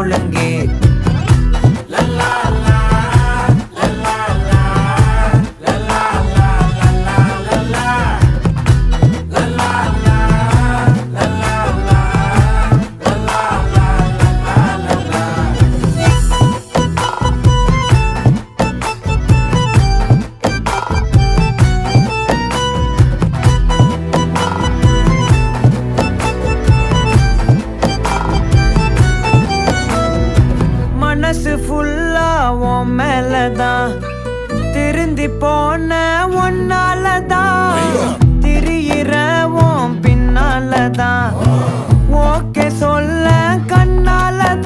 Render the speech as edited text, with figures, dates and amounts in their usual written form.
ஒழுங்கு. மனசு ஃபுல்லா உன் மேலதான், திருந்தி போன ஒன்னாலதான், திரியிற உன் பின்னாலதான், ஓகே சொல்ல